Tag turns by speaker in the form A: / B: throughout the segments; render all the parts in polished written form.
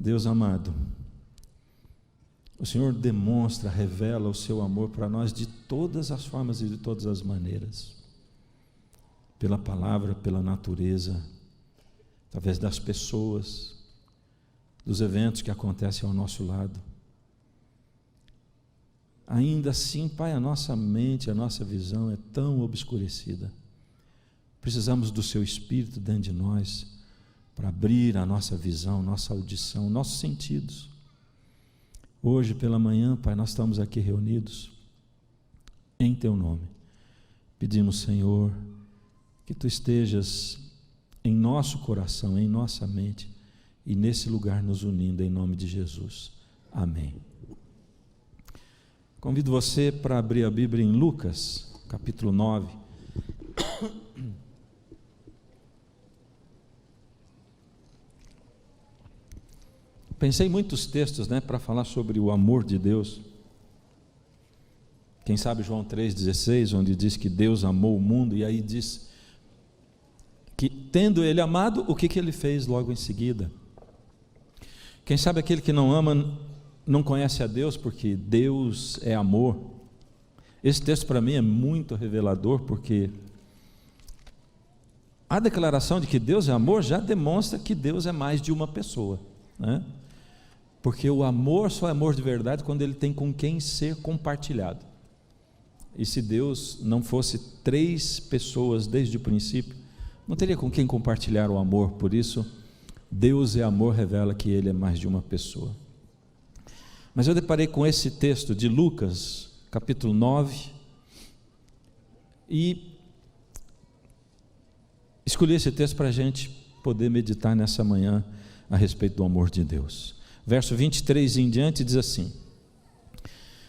A: Deus amado, o Senhor demonstra, revela o seu amor para nós de todas as formas e de todas as maneiras, pela palavra, pela natureza, através das pessoas, dos eventos que acontecem ao nosso lado. Ainda assim, Pai, a nossa mente, a nossa visão é tão obscurecida. Precisamos do Seu Espírito dentro de nós para abrir a nossa visão, nossa audição, nossos sentidos. Hoje pela manhã, Pai, nós estamos aqui reunidos em Teu nome. Pedimos, Senhor, que Tu estejas em nosso coração, em nossa mente e nesse lugar nos unindo em nome de Jesus. Amém. Convido você para abrir a Bíblia em Lucas, capítulo 9. Pensei em muitos textos, para falar sobre o amor de Deus. Quem sabe João 3,16, onde diz que Deus amou o mundo, e aí diz que tendo Ele amado, o que Ele fez logo em seguida? Quem sabe aquele que não ama não conhece a Deus, porque Deus é amor. Esse texto para mim é muito revelador, porque a declaração de que Deus é amor já demonstra que Deus é mais de uma pessoa, porque o amor só é amor de verdade quando ele tem com quem ser compartilhado. E se Deus não fosse 3 pessoas desde o princípio, não teria com quem compartilhar o amor. Por isso, Deus é amor revela que Ele é mais de uma pessoa. Mas eu deparei com esse texto de Lucas, capítulo 9, e escolhi esse texto para a gente poder meditar nessa manhã a respeito do amor de Deus. Verso 23 em diante diz assim: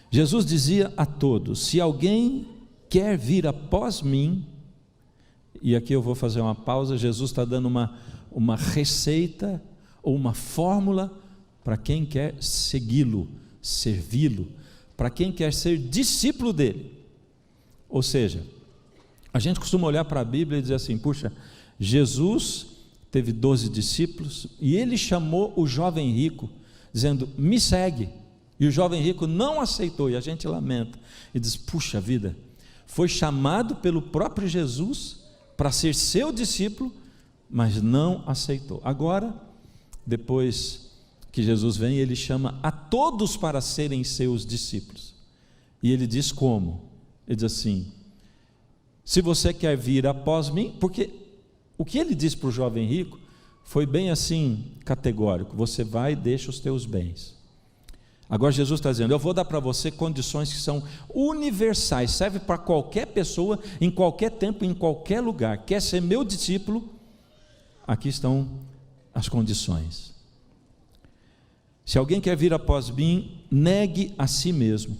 A: Jesus dizia a todos: se alguém quer vir após mim, e aqui eu vou fazer uma pausa. Jesus está dando uma receita ou uma fórmula para quem quer segui-lo, servi-lo, para quem quer ser discípulo dele. Ou seja, a gente costuma olhar para a Bíblia e dizer assim: puxa, Jesus teve 12 discípulos e ele chamou o jovem rico dizendo: me segue, e o jovem rico não aceitou, e a gente lamenta e diz: puxa vida, foi chamado pelo próprio Jesus para ser seu discípulo, mas não aceitou. Agora, depois que Jesus vem, ele chama a todos para serem seus discípulos, e ele diz como? Ele diz assim: se você quer vir após mim, porque o que ele disse para o jovem rico foi bem assim categórico: você vai e deixa os teus bens. Agora Jesus está dizendo: eu vou dar para você condições que são universais, serve para qualquer pessoa, em qualquer tempo, em qualquer lugar. Quer ser meu discípulo? Aqui estão as condições. Se alguém quer vir após mim, negue a si mesmo,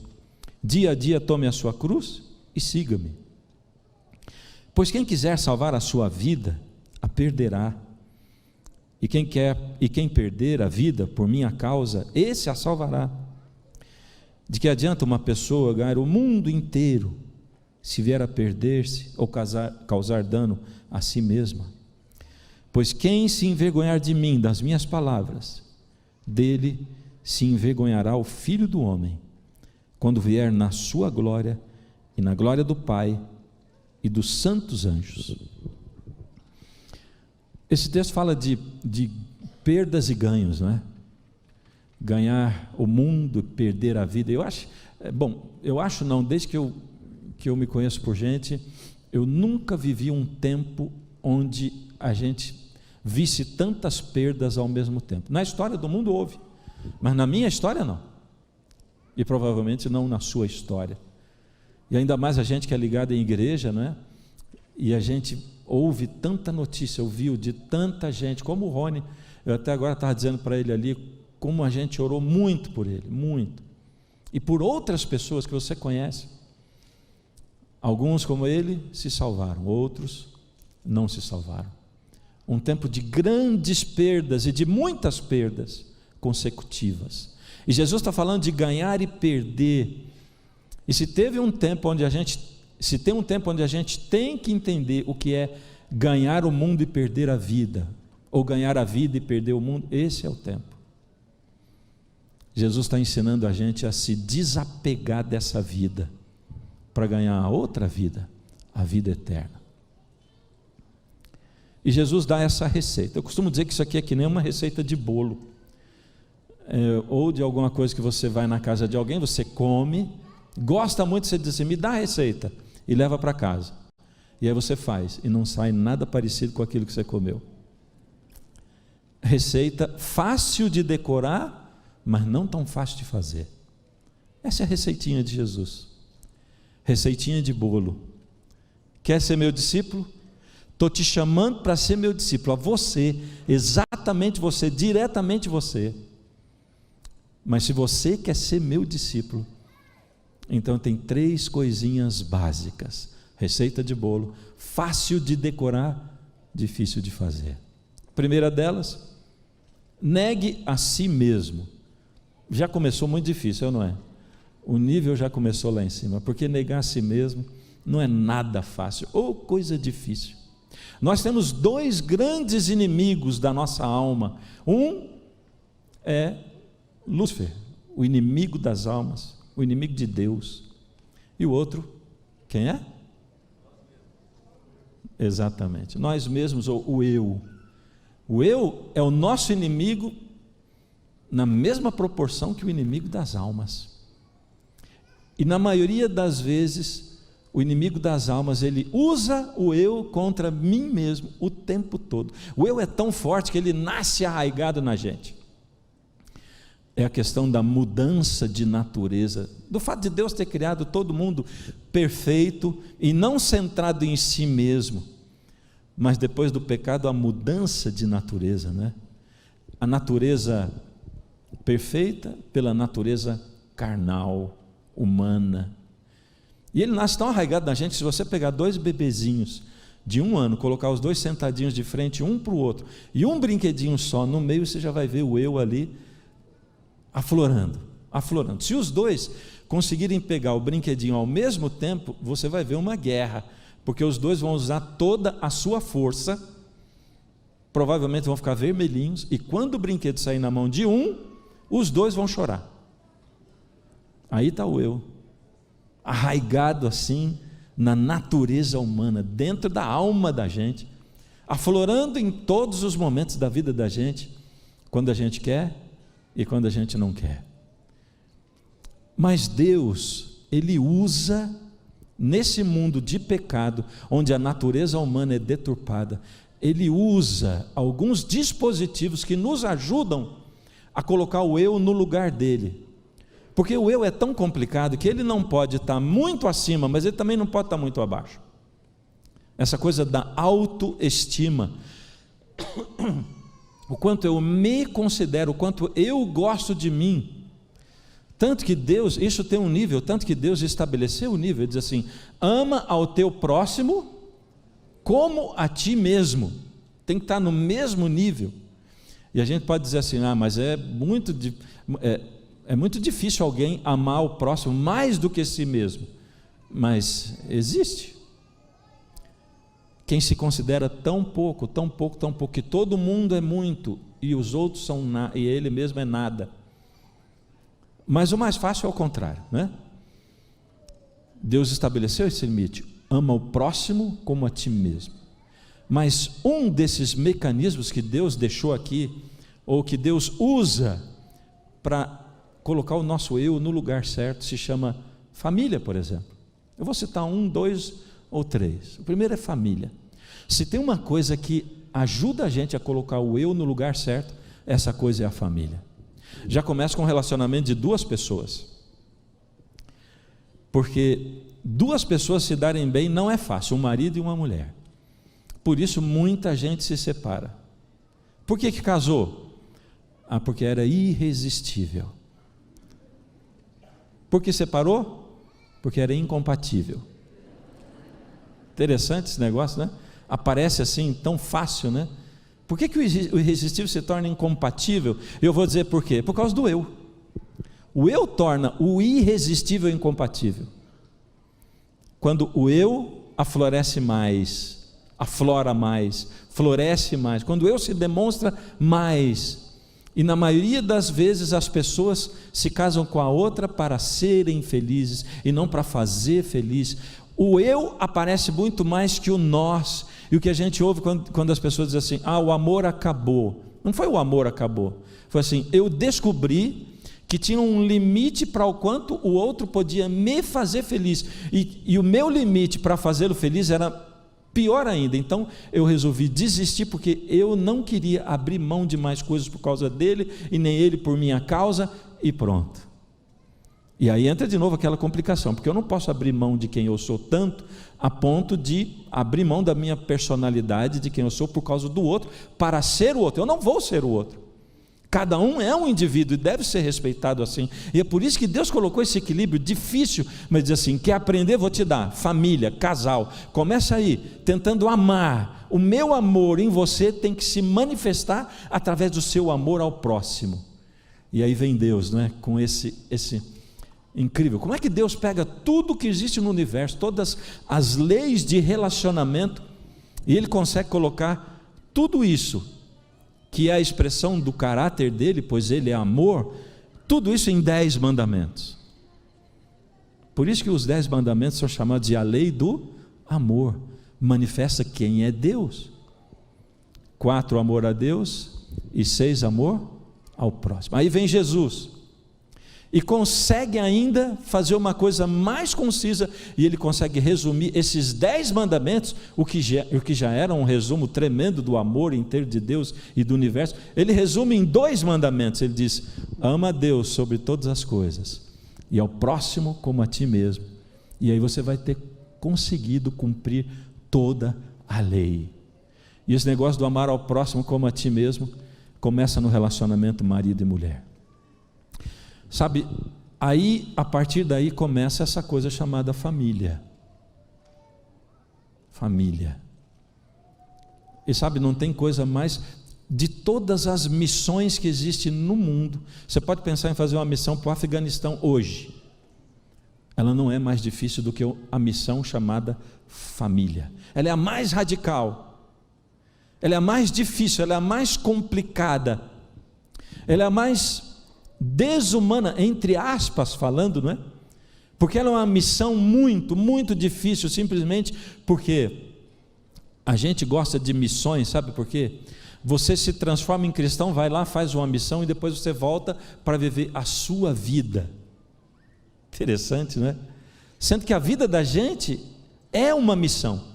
A: dia a dia tome a sua cruz e siga-me. Pois quem quiser salvar a sua vida, a perderá, e quem perder a vida por minha causa, esse a salvará. De que adianta uma pessoa ganhar o mundo inteiro, se vier a perder-se ou causar dano a si mesma? Pois quem se envergonhar de mim, das minhas palavras, dele se envergonhará o Filho do Homem, quando vier na sua glória e na glória do Pai e dos santos anjos. Esse texto fala de perdas e ganhos, não é? Ganhar o mundo, perder a vida. Desde que eu me conheço por gente, eu nunca vivi um tempo onde a gente visse tantas perdas ao mesmo tempo. Na história do mundo houve, mas na minha história não, e provavelmente não na sua história. E ainda mais a gente que é ligado em igreja, não é? E a gente ouve tanta notícia, ouviu de tanta gente, como o Rony. Eu até agora estava dizendo para ele ali como a gente orou muito por ele, muito, e por outras pessoas que você conhece. Alguns como ele se salvaram, outros não se salvaram. Um tempo de grandes perdas e de muitas perdas consecutivas. E Jesus está falando de ganhar e perder. E se tem um tempo onde a gente tem que entender o que é ganhar o mundo e perder a vida, ou ganhar a vida e perder o mundo, esse é o tempo. Jesus está ensinando a gente a se desapegar dessa vida, para ganhar a outra vida, a vida eterna. E Jesus dá essa receita. Eu costumo dizer que isso aqui é que nem uma receita de bolo, ou de alguma coisa que você vai na casa de alguém, você come, gosta muito, você diz assim, me dá a receita, e leva para casa. E aí você faz, e não sai nada parecido com aquilo que você comeu. Receita fácil de decorar, mas não tão fácil de fazer. Essa é a receitinha de Jesus. Receitinha de bolo. Quer ser meu discípulo? Estou te chamando para ser meu discípulo, a você, exatamente você, diretamente você. Mas se você quer ser meu discípulo, então tem 3 coisinhas básicas. Receita de bolo, fácil de decorar, difícil de fazer. Primeira delas, negue a si mesmo. Já começou muito difícil, não é? O nível já começou lá em cima, porque negar a si mesmo não é nada fácil, ou coisa difícil. Nós temos 2 grandes inimigos da nossa alma. Um é Lúcifer, o inimigo das almas, o inimigo de Deus. E o outro, quem é? Exatamente, nós mesmos, ou o eu. O eu é o nosso inimigo na mesma proporção que o inimigo das almas. E na maioria das vezes, o inimigo das almas, ele usa o eu contra mim mesmo o tempo todo. O eu é tão forte que ele nasce arraigado na gente. É a questão da mudança de natureza, do fato de Deus ter criado todo mundo perfeito e não centrado em si mesmo, mas depois do pecado a mudança de natureza, né? A natureza perfeita pela natureza carnal, humana. E ele nasce tão arraigado na gente, se você pegar 2 bebezinhos de 1 ano, colocar os 2 sentadinhos de frente um para o outro, e um brinquedinho só no meio, você já vai ver o eu ali aflorando. Se os 2 conseguirem pegar o brinquedinho ao mesmo tempo, você vai ver uma guerra, porque os 2 vão usar toda a sua força, provavelmente vão ficar vermelhinhos, e quando o brinquedo sair na mão de um, os 2 vão chorar. Aí está o eu, arraigado assim na natureza humana, dentro da alma da gente, aflorando em todos os momentos da vida da gente, quando a gente quer e quando a gente não quer. Mas Deus, Ele usa nesse mundo de pecado, onde a natureza humana é deturpada, Ele usa alguns dispositivos que nos ajudam a colocar o eu no lugar dele. Porque o eu é tão complicado que ele não pode estar muito acima, mas ele também não pode estar muito abaixo. Essa coisa da autoestima, o quanto eu me considero, o quanto eu gosto de mim. Tanto que Deus, isso tem um nível, tanto que Deus estabeleceu o nível, ele diz assim: ama ao teu próximo como a ti mesmo. Tem que estar no mesmo nível. E a gente pode dizer assim, mas é muito difícil alguém amar o próximo mais do que si mesmo. Mas existe. Quem se considera tão pouco, que todo mundo é muito e os outros são nada, e ele mesmo é nada. Mas o mais fácil é o contrário, né? Deus estabeleceu esse limite: ama o próximo como a ti mesmo. Mas um desses mecanismos que Deus deixou aqui, ou que Deus usa para colocar o nosso eu no lugar certo, se chama família, por exemplo. Eu vou citar 1, 2 ou 3. O primeiro é família. Se tem uma coisa que ajuda a gente a colocar o eu no lugar certo, essa coisa é a família. Já começa com um relacionamento de 2 pessoas, porque 2 pessoas se darem bem não é fácil, um marido e uma mulher. Por isso muita gente se separa. Por que casou? Porque era irresistível. Por que separou? Porque era incompatível. Interessante esse negócio, né? Aparece assim tão fácil, né? Por que o irresistível se torna incompatível? Eu vou dizer por quê. Por causa do eu. O eu torna o irresistível incompatível. Quando o eu aflorece mais, aflora mais, floresce mais, quando o eu se demonstra mais, E na maioria das vezes as pessoas se casam com a outra para serem felizes e não para fazer feliz. O eu aparece muito mais que o nós. E o que a gente ouve quando as pessoas dizem assim: o amor acabou. Não foi o amor acabou, foi assim: eu descobri que tinha um limite para o quanto o outro podia me fazer feliz, e o meu limite para fazê-lo feliz era pior ainda. Então eu resolvi desistir, porque eu não queria abrir mão de mais coisas por causa dele, e nem ele por minha causa, e pronto. E aí entra de novo aquela complicação, porque eu não posso abrir mão de quem eu sou tanto a ponto de abrir mão da minha personalidade, de quem eu sou, por causa do outro, para ser o outro. Eu não vou ser o outro. Cada um é um indivíduo e deve ser respeitado assim. E é por isso que Deus colocou esse equilíbrio difícil, mas diz assim: quer aprender? Vou te dar. Família, casal, começa aí, tentando amar. O meu amor em você tem que se manifestar através do seu amor ao próximo. E aí vem Deus, não é? Com esse incrível. Como é que Deus pega tudo que existe no universo, todas as leis de relacionamento, e Ele consegue colocar tudo isso, que é a expressão do caráter dele, pois ele é amor, tudo isso em 10 mandamentos. Por isso que os 10 mandamentos são chamados de a lei do amor. Manifesta quem é Deus. 4, amor a Deus, e 6, amor ao próximo. Aí vem Jesus e consegue ainda fazer uma coisa mais concisa, e ele consegue resumir esses 10 mandamentos, o que já era um resumo tremendo do amor inteiro de Deus e do universo. Ele resume em 2 mandamentos. Ele diz: ama a Deus sobre todas as coisas, e ao próximo como a ti mesmo. E aí você vai ter conseguido cumprir toda a lei. E esse negócio do amar ao próximo como a ti mesmo começa no relacionamento marido e mulher. Sabe, aí, a partir daí começa essa coisa chamada família. Família. E sabe, não tem coisa mais, de todas as missões que existem no mundo, você pode pensar em fazer uma missão para o Afeganistão hoje, ela não é mais difícil do que a missão chamada família. Ela é a mais radical, ela é a mais difícil, ela é a mais complicada, ela é a mais desumana, entre aspas falando, não é? Porque ela é uma missão muito, muito difícil, simplesmente porque a gente gosta de missões, sabe por quê? Você se transforma em cristão, vai lá, faz uma missão e depois você volta para viver a sua vida. Interessante, não é? Sendo que a vida da gente é uma missão.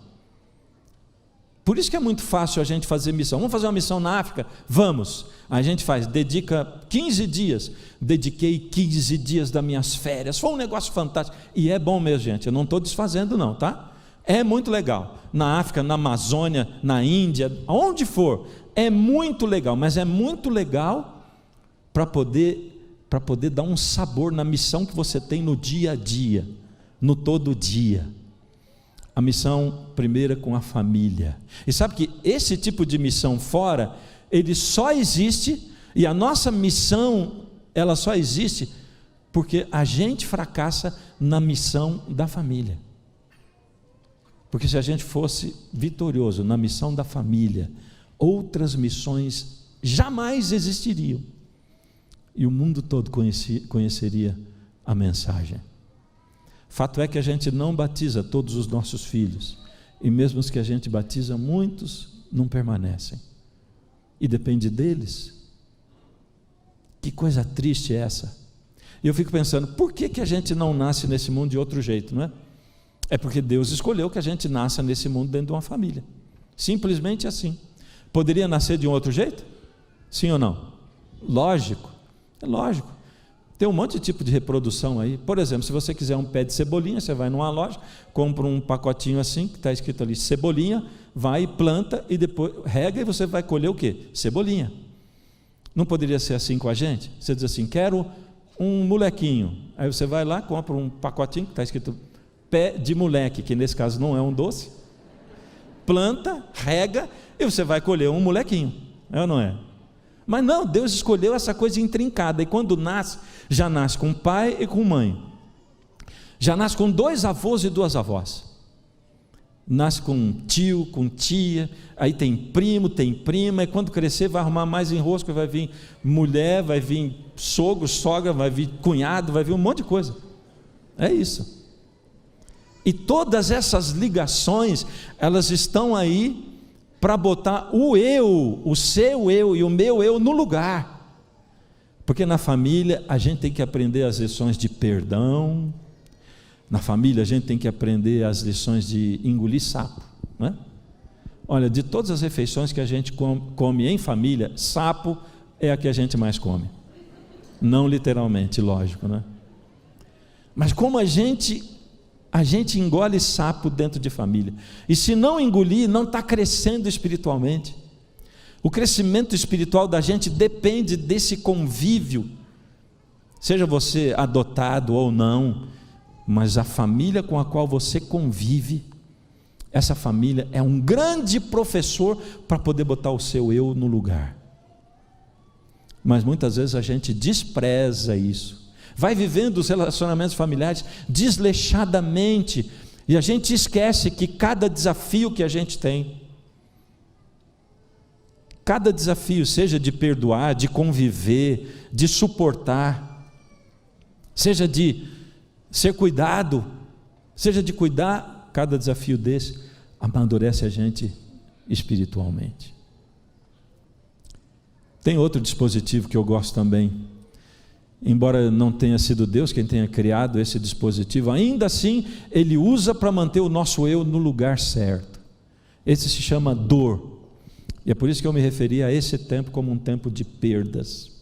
A: Por isso que é muito fácil a gente fazer missão. Vamos fazer uma missão na África? Vamos. A gente faz, dedica 15 dias. Dediquei 15 dias das minhas férias. Foi um negócio fantástico. E é bom mesmo, gente. Eu não estou desfazendo não, tá? É muito legal. Na África, na Amazônia, na Índia, aonde for. É muito legal. Mas é muito legal para poder dar um sabor na missão que você tem no dia a dia. No todo dia. A missão primeira com a família. E sabe que esse tipo de missão fora, ele só existe, e a nossa missão, ela só existe porque a gente fracassa na missão da família. Porque se a gente fosse vitorioso na missão da família, outras missões jamais existiriam, e o mundo todo conheceria a mensagem. Fato é que a gente não batiza todos os nossos filhos, e mesmo os que a gente batiza, muitos não permanecem, e depende deles. Que coisa triste é essa? E eu fico pensando, por que a gente não nasce nesse mundo de outro jeito, não é? É porque Deus escolheu que a gente nasça nesse mundo dentro de uma família, simplesmente assim. Poderia nascer de um outro jeito? Sim ou não? Lógico, é lógico. Tem um monte de tipo de reprodução aí. Por exemplo, se você quiser um pé de cebolinha, você vai numa loja, compra um pacotinho assim, que está escrito ali cebolinha, vai, planta e depois rega, e você vai colher o quê? Cebolinha. Não poderia ser assim com a gente? Você diz assim, quero um molequinho. Aí você vai lá, compra um pacotinho que está escrito pé de moleque, que nesse caso não é um doce, planta, rega, e você vai colher um molequinho. É ou não é? Mas não, Deus escolheu essa coisa intrincada, e quando nasce, já nasce com pai e com mãe, já nasce com 2 avós e 2 avós, nasce com tio, com tia, aí tem primo, tem prima, e quando crescer vai arrumar mais enrosco, vai vir mulher, vai vir sogro, sogra, vai vir cunhado, vai vir um monte de coisa. É isso. E todas essas ligações, elas estão aí para botar o eu, o seu eu e o meu eu no lugar. Porque na família a gente tem que aprender as lições de perdão. Na família a gente tem que aprender as lições de engolir sapo, né? Olha, de todas as refeições que a gente come em família, sapo é a que a gente mais come. Não literalmente, lógico, né? Mas como a gente engole sapo dentro de família. E se não engolir, não está crescendo espiritualmente. O crescimento espiritual da gente depende desse convívio. Seja você adotado ou não, mas a família com a qual você convive, essa família é um grande professor para poder botar o seu eu no lugar. Mas muitas vezes a gente despreza isso, vai vivendo os relacionamentos familiares desleixadamente, e a gente esquece que cada desafio que a gente tem, cada desafio, seja de perdoar, de conviver, de suportar, seja de ser cuidado, seja de cuidar, cada desafio desse amadurece a gente espiritualmente. Tem outro dispositivo que eu gosto também, embora não tenha sido Deus quem tenha criado esse dispositivo, ainda assim ele usa para manter o nosso eu no lugar certo. Esse se chama dor, e é por isso que eu me referi a esse tempo como um tempo de perdas,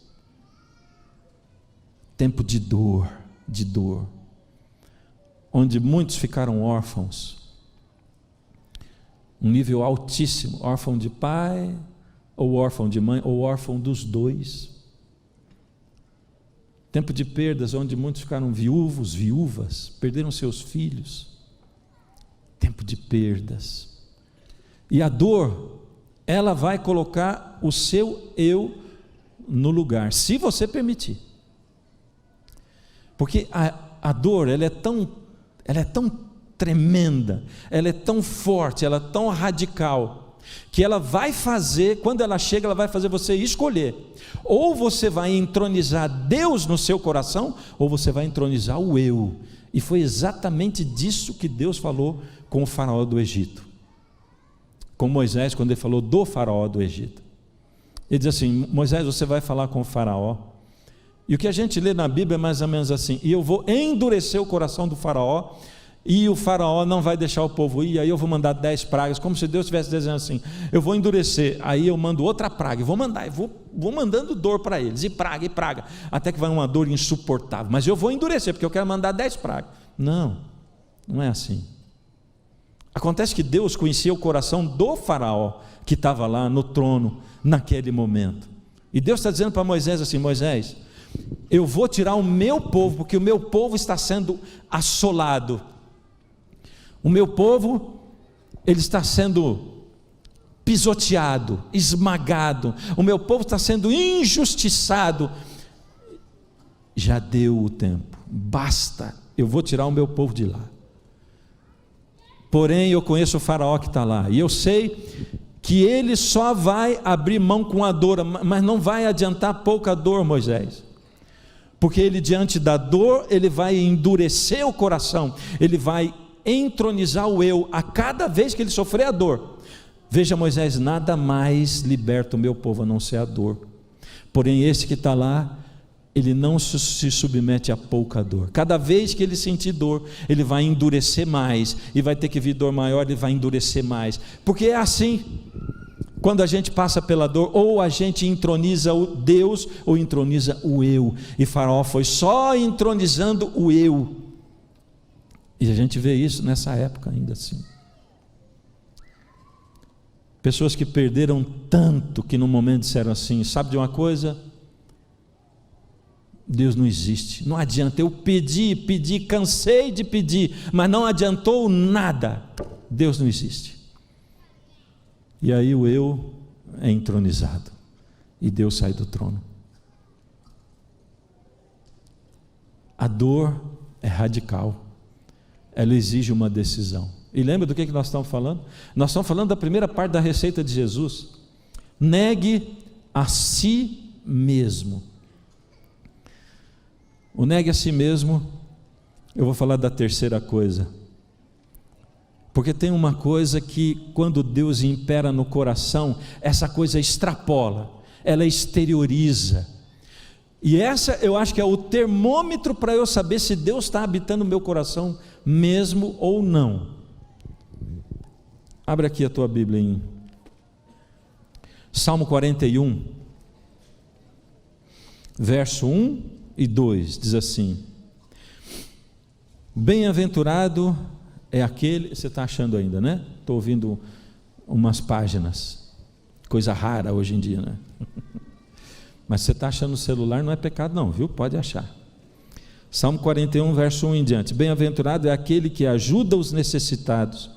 A: tempo de dor, onde muitos ficaram órfãos, um nível altíssimo, órfão de pai, ou órfão de mãe, ou órfão dos dois. Tempo de perdas, onde muitos ficaram viúvos, viúvas, perderam seus filhos. Tempo de perdas. E a dor, ela vai colocar o seu eu no lugar, se você permitir. Porque a dor, ela é tão tremenda, ela é tão forte, ela é tão radical, que ela vai fazer, quando ela chega, ela vai fazer você escolher, ou você vai entronizar Deus no seu coração, ou você vai entronizar o eu. E foi exatamente disso que Deus falou com o faraó do Egito, com Moisés, quando ele falou do faraó do Egito. Ele diz assim: Moisés, você vai falar com o faraó, e o que a gente lê na Bíblia é mais ou menos assim: e eu vou endurecer o coração do faraó, e o faraó não vai deixar o povo ir, aí eu vou mandar 10 pragas, como se Deus estivesse dizendo assim: eu vou endurecer, aí eu mando outra praga, e vou mandando dor para eles, e praga, até que vai uma dor insuportável, mas eu vou endurecer, porque eu quero mandar 10 pragas. Não é assim. Acontece que Deus conhecia o coração do faraó, que estava lá no trono, naquele momento, e Deus está dizendo para Moisés assim: Moisés, eu vou tirar o meu povo, porque o meu povo está sendo assolado, o meu povo, ele está sendo pisoteado, esmagado, o meu povo está sendo injustiçado. Já deu o tempo, basta, eu vou tirar o meu povo de lá. Porém eu conheço o faraó que está lá, e eu sei que ele só vai abrir mão com a dor, mas não vai adiantar pouca dor, Moisés, porque ele, diante da dor, ele vai endurecer o coração, ele vai entronizar o eu, a cada vez que ele sofrer a dor. Veja, Moisés, nada mais liberta o meu povo a não ser a dor, porém esse que está lá, ele não se submete a pouca dor. Cada vez que ele sentir dor, ele vai endurecer mais, e vai ter que vir dor maior, ele vai endurecer mais, porque é assim, quando a gente passa pela dor, ou a gente entroniza o Deus, ou entroniza o eu, e Faraó foi só entronizando o eu, e a gente vê isso nessa época ainda assim. Pessoas que perderam tanto, que no momento disseram assim: sabe de uma coisa? Deus não existe, não adianta, eu pedi, cansei de pedir, mas não adiantou nada, Deus não existe. E aí o eu é entronizado, e Deus sai do trono. A dor é radical, ela exige uma decisão, E lembra do que nós estamos falando? Nós estamos falando da primeira parte da receita de Jesus. Negue a si mesmo. O negue a si mesmo, eu vou falar da terceira coisa. Porque tem uma coisa que, quando Deus impera no coração, essa coisa extrapola, ela exterioriza. E essa eu acho que é o termômetro para eu saber se Deus está habitando no meu coração mesmo ou não. Abre aqui a tua Bíblia em Salmo 41, verso 1 e 2, diz assim: bem-aventurado é aquele, você está achando ainda, né? Estou ouvindo umas páginas, coisa rara hoje em dia, né? Mas você está achando no celular, não é pecado não, viu? Pode achar. Salmo 41, verso 1 em diante: bem-aventurado é aquele que ajuda os necessitados,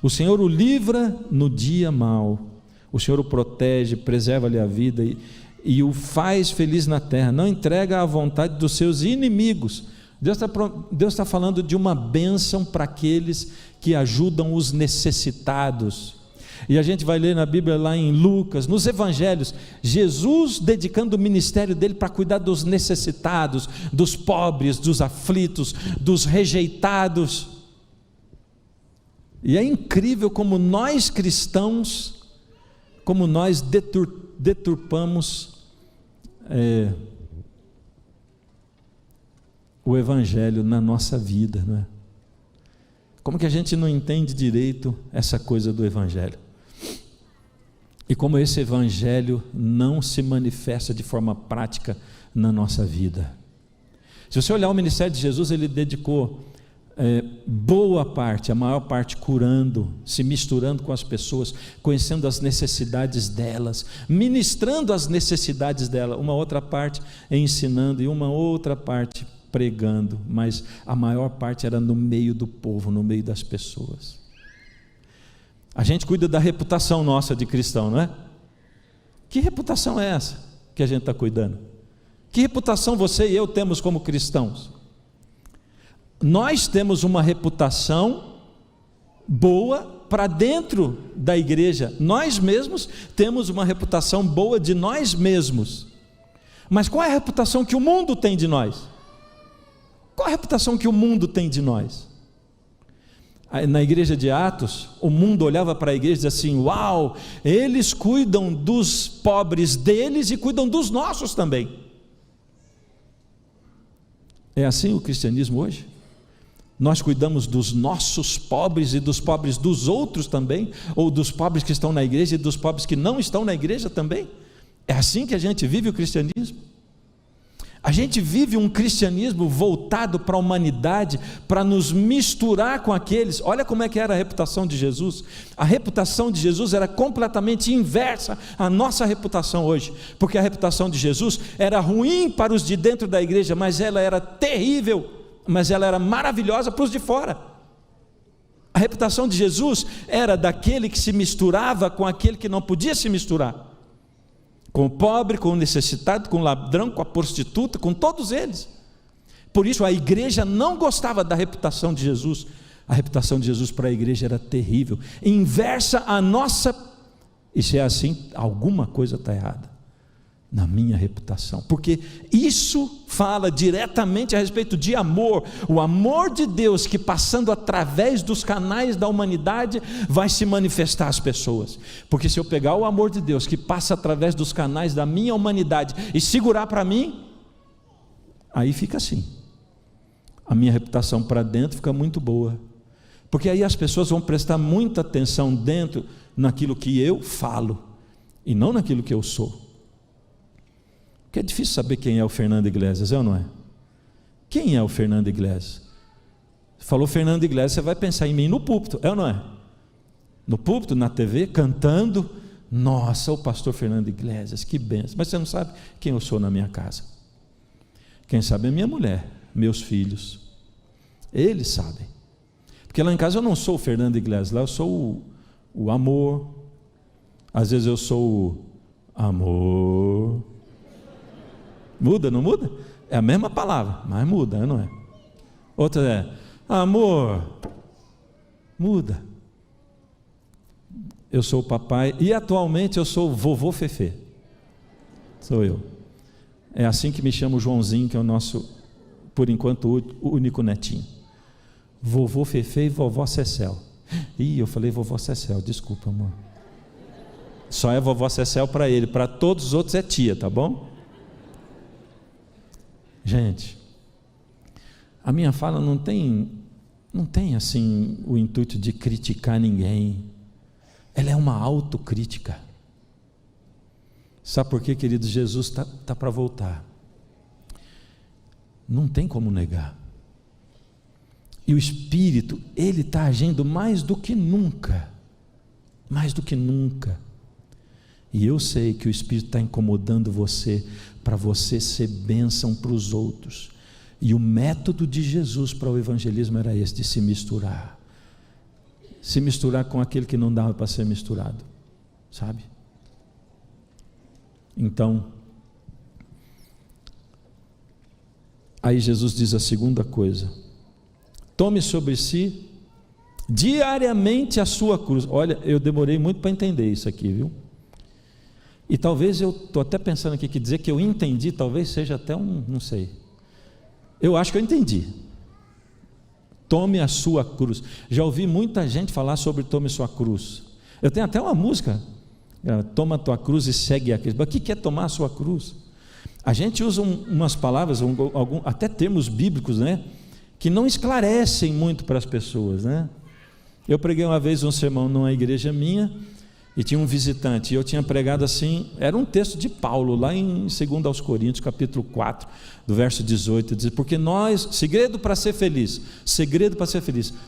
A: o Senhor o livra no dia mau, o Senhor o protege, preserva-lhe a vida e o faz feliz na terra, não entrega à vontade dos seus inimigos. Deus está falando de uma bênção para aqueles que ajudam os necessitados. E a gente vai ler na Bíblia, lá em Lucas, nos Evangelhos, Jesus dedicando o ministério dele para cuidar dos necessitados, dos pobres, dos aflitos, dos rejeitados. E é incrível como nós cristãos, como nós deturpamos o Evangelho na nossa vida, não é? Como que a gente não entende direito essa coisa do Evangelho? E como esse Evangelho não se manifesta de forma prática na nossa vida. Se você olhar o ministério de Jesus, ele dedicou boa parte, a maior parte curando, se misturando com as pessoas, conhecendo as necessidades delas, ministrando as necessidades delas, uma outra parte ensinando e uma outra parte pregando, mas a maior parte era no meio do povo, no meio das pessoas. A gente cuida da reputação nossa de cristão, não é? Que reputação é essa que a gente está cuidando? Que reputação você e eu temos como cristãos? Nós temos uma reputação boa para dentro da igreja, nós mesmos temos uma reputação boa de nós mesmos, mas qual é a reputação que o mundo tem de nós? Qual a reputação que o mundo tem de nós? Na igreja de Atos, o mundo olhava para a igreja e dizia assim: uau, eles cuidam dos pobres deles e cuidam dos nossos também. É assim o cristianismo hoje? Nós cuidamos dos nossos pobres e dos pobres dos outros também, ou dos pobres que estão na igreja e dos pobres que não estão na igreja também? É assim que a gente vive o cristianismo? A gente vive um cristianismo voltado para a humanidade, para nos misturar com aqueles. Olha como é que era a reputação de Jesus. A reputação de Jesus era completamente inversa à nossa reputação hoje, porque a reputação de Jesus era ruim para os de dentro da igreja, mas ela era terrível, mas ela era maravilhosa para os de fora. A reputação de Jesus era daquele que se misturava com aquele que não podia se misturar, com o pobre, com o necessitado, com o ladrão, com a prostituta, com todos eles. Por isso a igreja não gostava da reputação de Jesus. A reputação de Jesus para a igreja era terrível, inversa à nossa. E se é assim, alguma coisa está errada na minha reputação, porque isso fala diretamente a respeito de amor, o amor de Deus que, passando através dos canais da humanidade, vai se manifestar às pessoas. Porque se eu pegar o amor de Deus que passa através dos canais da minha humanidade e segurar para mim, aí fica assim, a minha reputação para dentro fica muito boa, porque aí as pessoas vão prestar muita atenção dentro naquilo que eu falo e não naquilo que eu sou. Porque é difícil saber quem é o Fernando Iglesias, é ou não é? Quem é o Fernando Iglesias? Falou Fernando Iglesias, você vai pensar em mim no púlpito, é ou não é? No púlpito, na TV, cantando, nossa, o pastor Fernando Iglesias, que benção. Mas você não sabe quem eu sou na minha casa. Quem sabe é minha mulher, meus filhos. Eles sabem. Porque lá em casa eu não sou o Fernando Iglesias, lá eu sou o amor. Às vezes eu sou o amor. Muda, não muda? É a mesma palavra, mas muda, não é? Outra é amor. Muda. Eu sou o papai e atualmente eu sou o vovô Fefê. Sou eu. É assim que me chama o Joãozinho, que é o nosso, por enquanto, único netinho. Vovô Fefê e vovó Cecel. Ih, eu falei vovó Cecel, desculpa, amor. Só é vovó Cecel para ele, para todos os outros é tia, tá bom? Gente, a minha fala não tem assim o intuito de criticar ninguém. Ela é uma autocrítica. Sabe por quê, queridos? Jesus está para voltar. Não tem como negar. E o Espírito, Ele está agindo mais do que nunca. Mais do que nunca. E eu sei que o Espírito está incomodando você, para você ser bênção para os outros. E o método de Jesus para o evangelismo era esse, de se misturar. Se misturar com aquele que não dava para ser misturado, sabe? Então, aí Jesus diz a segunda coisa: tome sobre si diariamente a sua cruz. Olha, eu demorei muito para entender isso aqui, viu? E talvez eu estou até pensando aqui que dizer que eu entendi, talvez seja até não sei. Eu acho que eu entendi. Tome a sua cruz. Já ouvi muita gente falar sobre tome sua cruz. Eu tenho até uma música, toma a tua cruz e segue a Cristo. Mas o que é tomar a sua cruz? A gente usa umas palavras, até termos bíblicos, né, que não esclarecem muito para as pessoas, né? Eu preguei uma vez um sermão numa igreja minha, e tinha um visitante, e eu tinha pregado assim, era um texto de Paulo, lá em 2 aos Coríntios, capítulo 4, do verso 18, diz, porque segredo para ser feliz,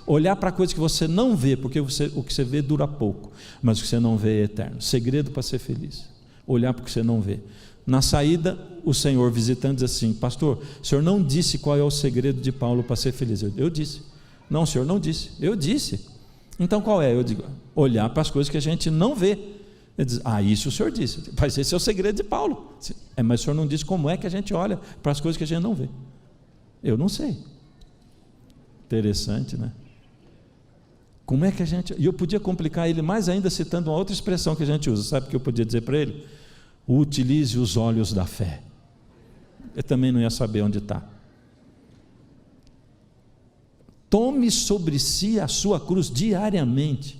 A: olhar para coisas que você não vê, porque o que você vê dura pouco, mas o que você não vê é eterno. Segredo para ser feliz, olhar para o que você não vê. Na saída, o Senhor visitante diz assim: pastor, o senhor não disse qual é o segredo de Paulo para ser feliz. Eu disse. Não, o senhor não disse. Eu disse. Então qual é? Eu digo, olhar para as coisas que a gente não vê. Ele diz, isso o senhor disse, mas esse é o segredo de Paulo. Mas o senhor não disse como é que a gente olha para as coisas que a gente não vê. Eu não sei. Interessante, né? Como é que a gente... E eu podia complicar ele mais ainda citando uma outra expressão que a gente usa. Sabe o que eu podia dizer para ele? Utilize os olhos da fé. Eu também não ia saber onde está. Tome sobre si a sua cruz diariamente.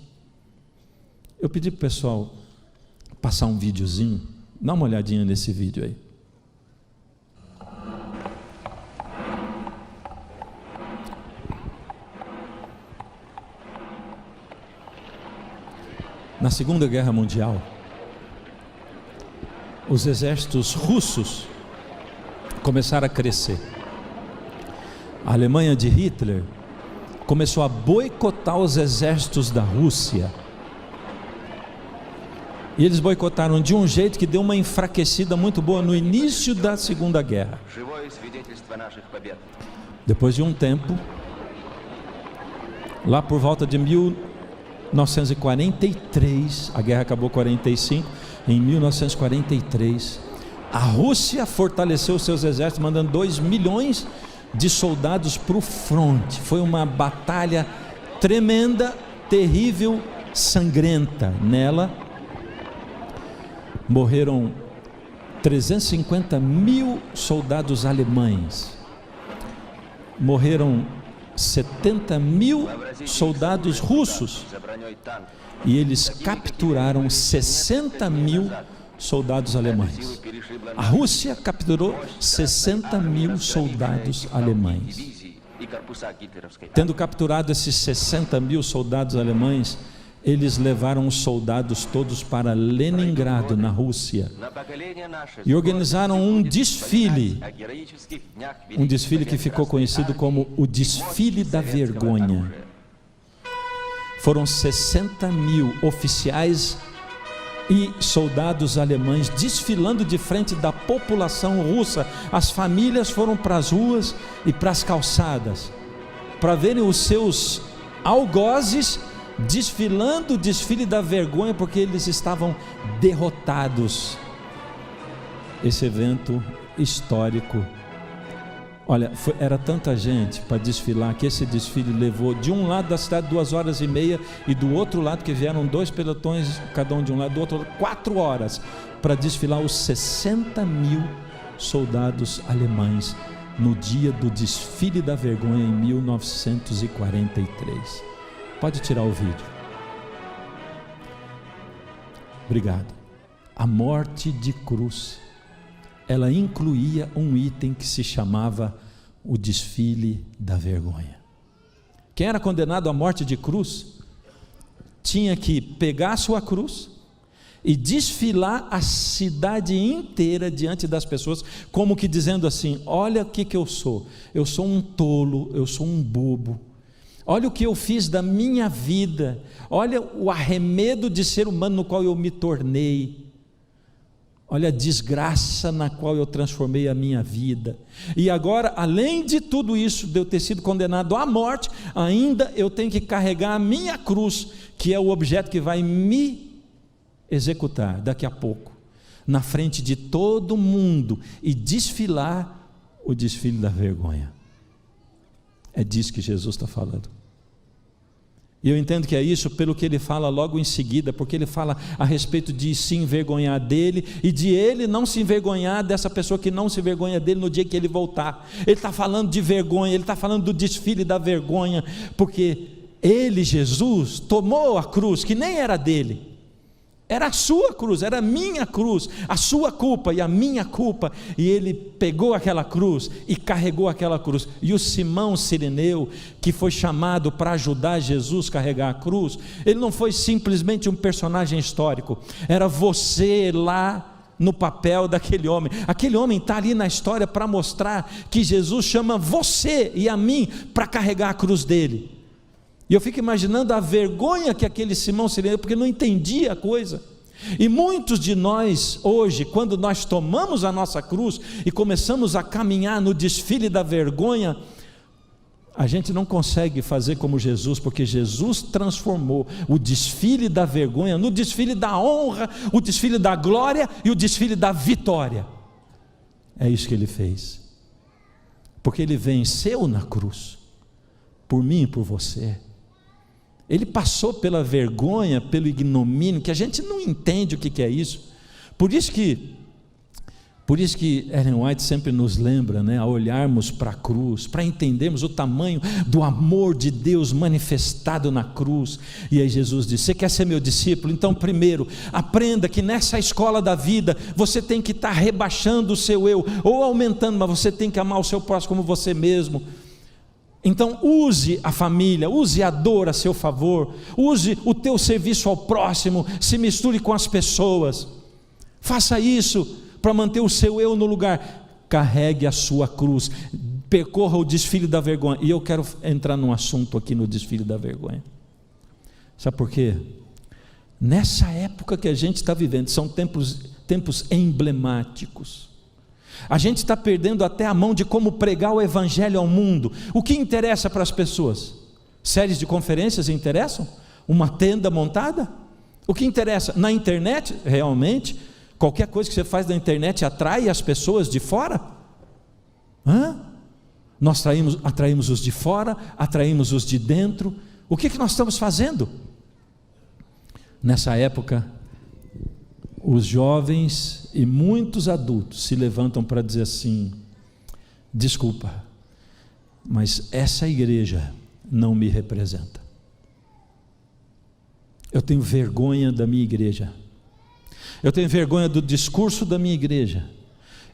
A: Eu pedi para o pessoal passar um videozinho. Dá uma olhadinha nesse vídeo aí. Na Segunda Guerra Mundial, os exércitos russos começaram a crescer. A Alemanha de Hitler começou a boicotar os exércitos da Rússia. E eles boicotaram de um jeito que deu uma enfraquecida muito boa no início da Segunda Guerra. Depois de um tempo, lá por volta de 1943, a guerra acabou em 45, em 1943, a Rússia fortaleceu seus exércitos, mandando 2 milhões de soldados para o fronte. Foi uma batalha tremenda, terrível, sangrenta. Nela morreram 350 mil soldados alemães, morreram 70 mil soldados russos, e eles capturaram 60 mil soldados alemães. A Rússia capturou 60 mil soldados alemães. Tendo capturado esses 60 mil soldados alemães, eles levaram os soldados todos para Leningrado, na Rússia, e organizaram um desfile que ficou conhecido como o Desfile da Vergonha. Foram 60 mil oficiais e soldados alemães desfilando de frente da população russa. As famílias foram para as ruas e para as calçadas para verem os seus algozes desfilando o desfile da vergonha, porque eles estavam derrotados. Esse evento histórico Olha, era tanta gente para desfilar, que esse desfile levou de um lado da cidade 2h30, e do outro lado, que vieram 2 pelotões, cada um de um lado, do outro lado 4 horas, para desfilar os 60.000 soldados alemães, no dia do desfile da vergonha, em 1943. Pode tirar o vídeo. Obrigado. A morte de cruz, ela incluía um item que se chamava o desfile da vergonha. Quem era condenado à morte de cruz tinha que pegar a sua cruz e desfilar a cidade inteira diante das pessoas, como que dizendo assim: olha o que eu sou um tolo, eu sou um bobo, olha o que eu fiz da minha vida, olha o arremedo de ser humano no qual eu me tornei, olha a desgraça na qual eu transformei a minha vida, e agora, além de tudo isso, de eu ter sido condenado à morte, ainda eu tenho que carregar a minha cruz, que é o objeto que vai me executar daqui a pouco, na frente de todo mundo, e desfilar o desfile da vergonha. É disso que Jesus está falando. E eu entendo que é isso pelo que ele fala logo em seguida, porque ele fala a respeito de se envergonhar dele, e de ele não se envergonhar dessa pessoa que não se envergonha dele no dia que ele voltar. Ele está falando de vergonha, ele está falando do desfile da vergonha, porque ele, Jesus, tomou a cruz que nem era dele, era a sua cruz, era a minha cruz, a sua culpa e a minha culpa, e ele pegou aquela cruz e carregou aquela cruz. E o Simão Cireneu, que foi chamado para ajudar Jesus a carregar a cruz, ele não foi simplesmente um personagem histórico, era você lá no papel daquele homem. Aquele homem está ali na história para mostrar que Jesus chama você e a mim para carregar a cruz dele. E eu fico imaginando a vergonha que aquele Simão Cireneu, porque não entendia a coisa. E muitos de nós hoje, quando nós tomamos a nossa cruz e começamos a caminhar no desfile da vergonha, a gente não consegue fazer como Jesus, porque Jesus transformou o desfile da vergonha no desfile da honra, o desfile da glória e o desfile da vitória. É isso que ele fez, porque ele venceu na cruz, por mim e por você. Ele passou pela vergonha, pelo ignomínio, que a gente não entende o que é isso. Por isso que Ellen White sempre nos lembra, a olharmos para a cruz, para entendermos o tamanho do amor de Deus manifestado na cruz. E aí Jesus disse: você quer ser meu discípulo? Então primeiro, aprenda que nessa escola da vida, você tem que estar rebaixando o seu eu, ou aumentando, mas você tem que amar o seu próximo como você mesmo. Então use a família, use a dor a seu favor, use o teu serviço ao próximo, se misture com as pessoas, faça isso para manter o seu eu no lugar. Carregue a sua cruz, percorra o desfile da vergonha. E eu quero entrar num assunto aqui no desfile da vergonha. Sabe por quê? Nessa época que a gente está vivendo, são tempos emblemáticos. A gente está perdendo até a mão de como pregar o evangelho ao mundo. O que interessa para as pessoas? Séries de conferências interessam? Uma tenda montada? O que interessa? Na internet, realmente, qualquer coisa que você faz na internet atrai as pessoas de fora? Nós atraímos os de fora, atraímos os de dentro. O que nós estamos fazendo? Nessa época, os jovens e muitos adultos se levantam para dizer assim: desculpa, mas essa igreja não me representa. Eu tenho vergonha da minha igreja, eu tenho vergonha do discurso da minha igreja,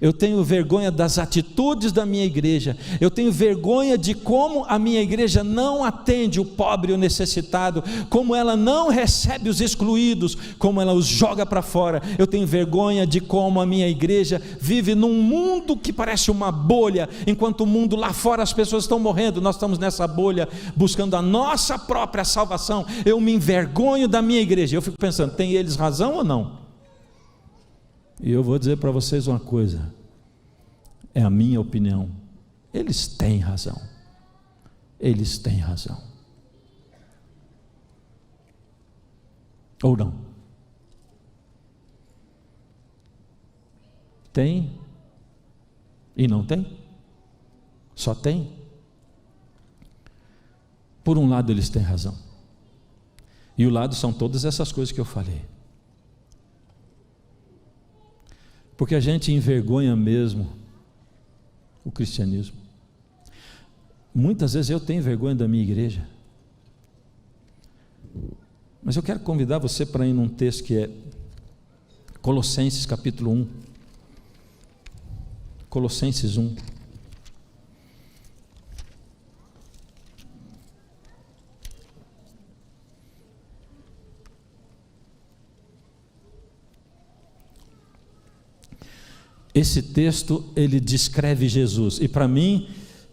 A: eu tenho vergonha das atitudes da minha igreja, eu tenho vergonha de como a minha igreja não atende o pobre e o necessitado, como ela não recebe os excluídos, como ela os joga para fora. Eu tenho vergonha de como a minha igreja vive num mundo que parece uma bolha, enquanto o mundo lá fora as pessoas estão morrendo, nós estamos nessa bolha buscando a nossa própria salvação. Eu me envergonho da minha igreja. Eu fico pensando, tem eles razão ou não? E eu vou dizer para vocês uma coisa, é a minha opinião, eles têm razão, ou não? Tem e não tem? Só tem. Por um lado eles têm razão, e o lado são todas essas coisas que eu falei, porque a gente envergonha mesmo o cristianismo. Muitas vezes eu tenho vergonha da minha igreja, mas eu quero convidar você para ir num texto que é Colossenses capítulo 1. Colossenses 1. Esse texto, ele descreve Jesus, e para mim,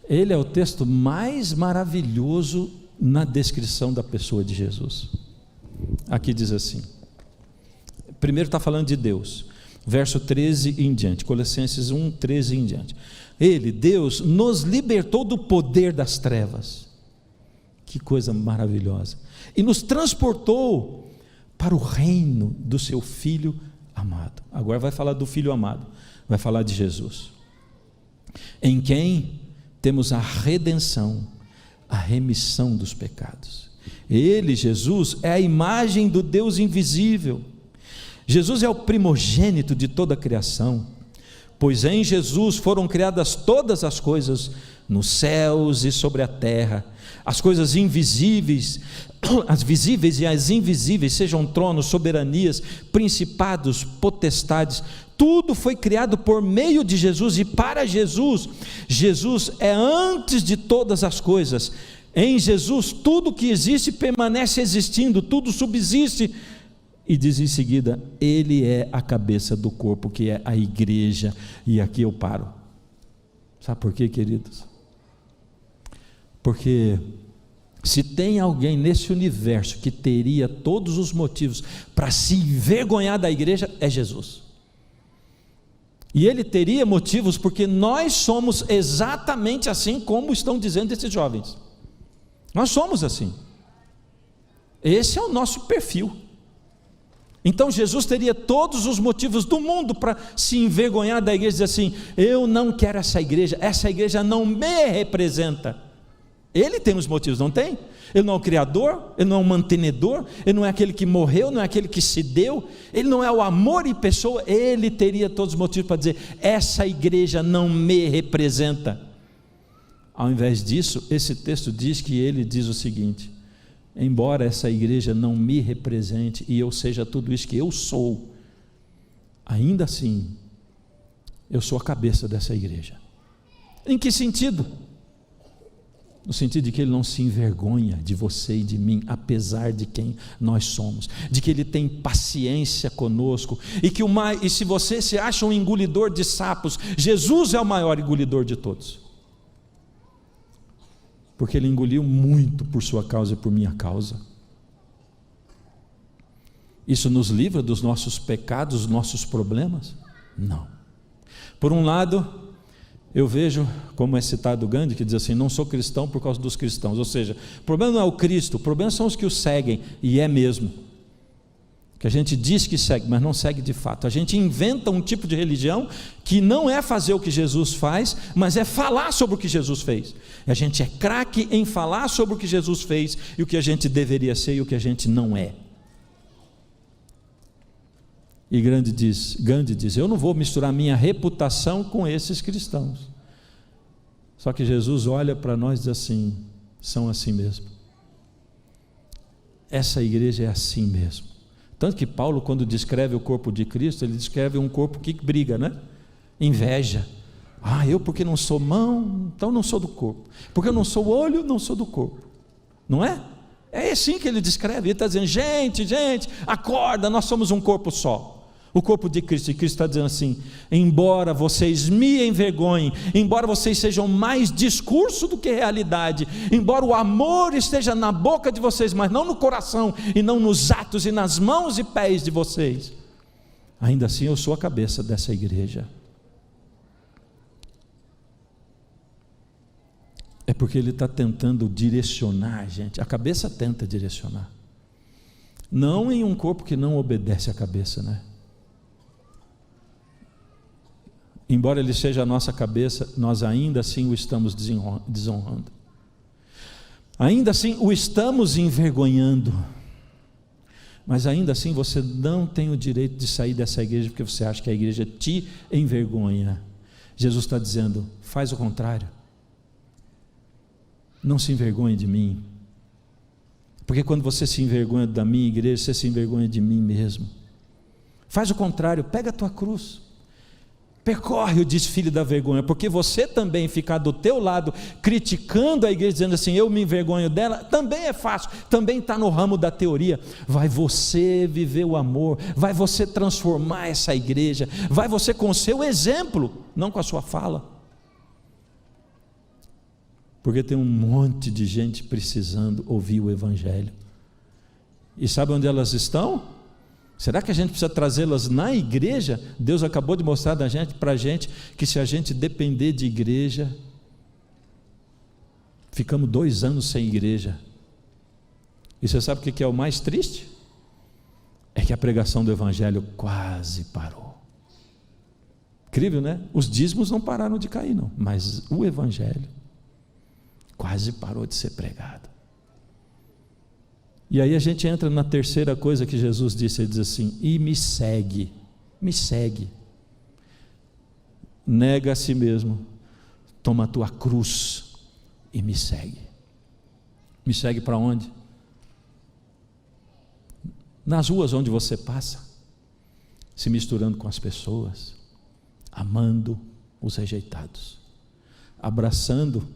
A: ele é o texto mais maravilhoso na descrição da pessoa de Jesus. Aqui diz assim, primeiro está falando de Deus, verso 13 em diante, Colossenses 1, 13 em diante. Ele, Deus, nos libertou do poder das trevas, que coisa maravilhosa, e nos transportou para o reino do seu Filho amado. Agora vai falar do Filho amado, vai falar de Jesus, em quem temos a redenção, a remissão dos pecados. Ele, Jesus, é a imagem do Deus invisível. Jesus é o primogênito de toda a criação, pois em Jesus foram criadas todas as coisas nos céus e sobre a terra, as coisas invisíveis, as visíveis e as invisíveis, sejam tronos, soberanias, principados, potestades, tudo foi criado por meio de Jesus e para Jesus. Jesus é antes de todas as coisas. Em Jesus tudo que existe permanece existindo, tudo subsiste. E diz em seguida, Ele é a cabeça do corpo, que é a igreja. E aqui eu paro. Sabe por quê, queridos? Porque se tem alguém nesse universo que teria todos os motivos para se envergonhar da igreja, é Jesus. E ele teria motivos, porque nós somos exatamente assim como estão dizendo esses jovens. Nós somos assim. Esse é o nosso perfil. Então Jesus teria todos os motivos do mundo para se envergonhar da igreja e dizer assim: eu não quero essa igreja não me representa. Ele tem os motivos, não tem? Ele não é o criador, ele não é o mantenedor, ele não é aquele que morreu, não é aquele que se deu, ele não é o amor em pessoa. Ele teria todos os motivos para dizer: essa igreja não me representa. Ao invés disso, esse texto diz que ele diz o seguinte: embora essa igreja não me represente e eu seja tudo isso que eu sou, ainda assim eu sou a cabeça dessa igreja. Em que sentido? No sentido de que ele não se envergonha de você e de mim, apesar de quem nós somos, de que ele tem paciência conosco, e se você se acha um engolidor de sapos, Jesus é o maior engolidor de todos, porque ele engoliu muito por sua causa e por minha causa. Isso nos livra dos nossos pecados, dos nossos problemas? Não. Por um lado, eu vejo, como é citado Gandhi, que diz assim: não sou cristão por causa dos cristãos. Ou seja, o problema não é o Cristo, o problema são os que o seguem, e é mesmo, que a gente diz que segue, mas não segue de fato. A gente inventa um tipo de religião que não é fazer o que Jesus faz, mas é falar sobre o que Jesus fez. A gente é craque em falar sobre o que Jesus fez, e o que a gente deveria ser e o que a gente não é. E Gandhi diz: eu não vou misturar minha reputação com esses cristãos. Só que Jesus olha para nós e diz assim: são assim mesmo. Essa igreja é assim mesmo. Tanto que Paulo, quando descreve o corpo de Cristo, ele descreve um corpo que briga, né? Inveja. Eu porque não sou mão, então não sou do corpo. Porque eu não sou olho, não sou do corpo. Não é? É assim que ele descreve. Ele está dizendo: gente, acorda, nós somos um corpo só. O corpo de Cristo. E Cristo está dizendo assim: embora vocês me envergonhem, embora vocês sejam mais discurso do que realidade, embora o amor esteja na boca de vocês, mas não no coração, e não nos atos e nas mãos e pés de vocês, ainda assim eu sou a cabeça dessa igreja. É porque ele está tentando direcionar a gente. A cabeça tenta direcionar, não em um corpo que não obedece à cabeça, né? embora Ele seja a nossa cabeça, nós ainda assim o estamos desonrando. Ainda assim o estamos envergonhando. Mas ainda assim você não tem o direito de sair dessa igreja porque você acha que a igreja te envergonha. Jesus está dizendo, faz o contrário. Não se envergonhe de mim. Porque quando você se envergonha da minha igreja, você se envergonha de mim mesmo. Faz o contrário, pega a tua cruz. Percorre o desfile da vergonha, porque você também ficar do teu lado criticando a igreja, dizendo assim, eu me envergonho dela, também é fácil, também está no ramo da teoria. Vai você viver o amor, vai você transformar essa igreja, vai você com o seu exemplo, não com a sua fala. Porque tem um monte de gente precisando ouvir o evangelho. E sabe onde elas estão? Será que a gente precisa trazê-las na igreja? Deus acabou de mostrar para a gente que se a gente depender de igreja, ficamos 2 anos sem igreja. E você sabe o que é o mais triste? É que a pregação do evangelho quase parou. Incrível, né? Os dízimos não pararam de cair, não, mas o evangelho quase parou de ser pregado. E aí a gente entra na terceira coisa que Jesus disse, ele diz assim, e me segue, nega a si mesmo, toma a tua cruz e me segue. Me segue para onde? Nas ruas onde você passa, se misturando com as pessoas, amando os rejeitados, abraçando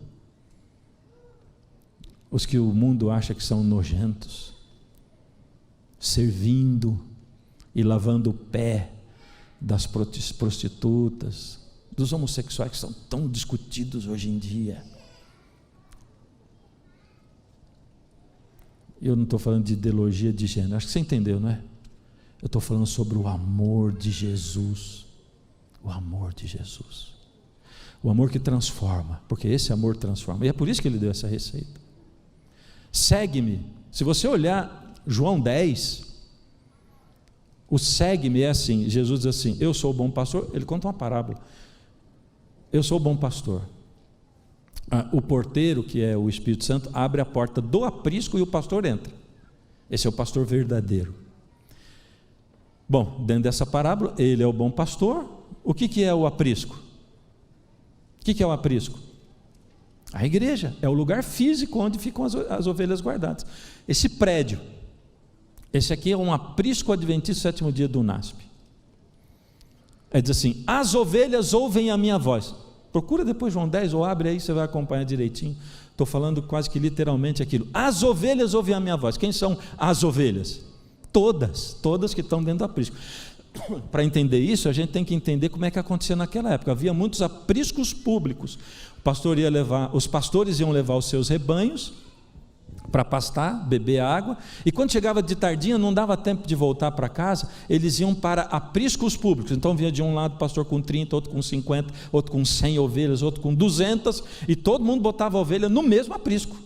A: os que o mundo acha que são nojentos, servindo e lavando o pé das prostitutas, dos homossexuais que são tão discutidos hoje em dia. Eu não estou falando de ideologia de gênero, acho que você entendeu, não é? Eu estou falando sobre o amor de Jesus, o amor de Jesus, o amor que transforma, porque esse amor transforma, e é por isso que Ele deu essa receita. Segue-me. Se você olhar João 10, o segue-me é assim, Jesus diz assim, eu sou o bom pastor, ele conta uma parábola, eu sou o bom pastor, o porteiro, que é o Espírito Santo, abre a porta do aprisco e o pastor entra, esse é o pastor verdadeiro. Bom, dentro dessa parábola, ele é o bom pastor. O que é o aprisco? O que é o aprisco? A igreja é o lugar físico onde ficam as ovelhas guardadas. Esse prédio, esse aqui é um aprisco adventista 7º dia do UNASP. Diz assim, as ovelhas ouvem a minha voz. Procura depois João 10 ou abre aí, você vai acompanhar direitinho. Estou falando quase que literalmente aquilo. As ovelhas ouvem a minha voz. Quem são as ovelhas? Todas que estão dentro do aprisco. Para entender isso, a gente tem que entender como é que acontecia naquela época. Havia muitos apriscos públicos. Os pastores iam levar os seus rebanhos para pastar, beber água, e quando chegava de tardinha, não dava tempo de voltar para casa, eles iam para apriscos públicos. Então vinha de um lado o pastor com 30, outro com 50, outro com 100 ovelhas, outro com 200, e todo mundo botava a ovelha no mesmo aprisco.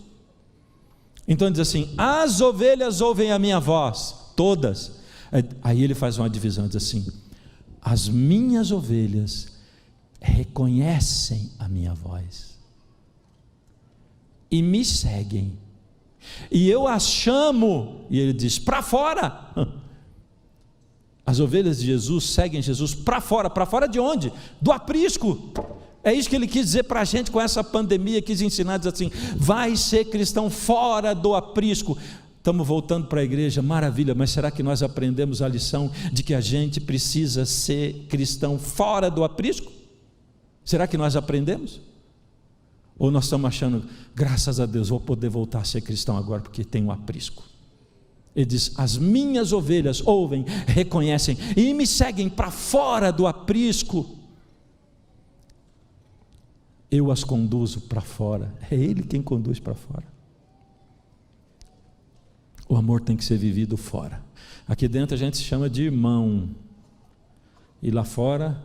A: Então diz assim, as ovelhas ouvem a minha voz, todas. Aí ele faz uma divisão, diz assim, as minhas ovelhas reconhecem a minha voz e me seguem, e eu as chamo, e ele diz, para fora. As ovelhas de Jesus seguem Jesus para fora de onde? Do aprisco. É isso que ele quis dizer para a gente com essa pandemia, quis ensinar, diz assim, vai ser cristão fora do aprisco. Estamos voltando para a igreja, maravilha, mas será que nós aprendemos a lição de que a gente precisa ser cristão fora do aprisco? Será que nós aprendemos? Ou nós estamos achando, graças a Deus, vou poder voltar a ser cristão agora porque tem um aprisco? Ele diz, as minhas ovelhas ouvem, reconhecem e me seguem para fora do aprisco. Eu as conduzo para fora, é Ele quem conduz para fora. O amor tem que ser vivido fora. Aqui dentro a gente se chama de irmão, e lá fora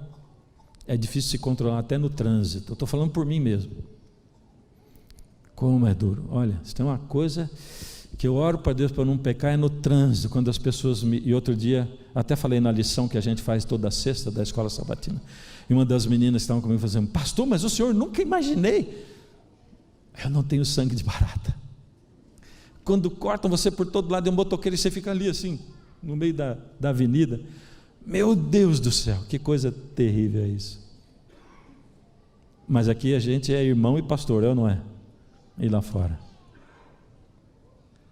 A: é difícil se controlar até no trânsito. Eu estou falando por mim mesmo. Como é duro. Olha, se tem uma coisa que eu oro para Deus para não pecar é no trânsito, quando as pessoas e outro dia, até falei na lição que a gente faz toda sexta da escola sabatina, e uma das meninas que estavam comigo fazendo: pastor, mas o senhor, nunca imaginei, eu não tenho sangue de barata. Quando cortam você por todo lado, é um motoqueiro e você fica ali assim, no meio da avenida, meu Deus do céu, que coisa terrível é isso. Mas aqui a gente é irmão e pastor, eu não é? E lá fora.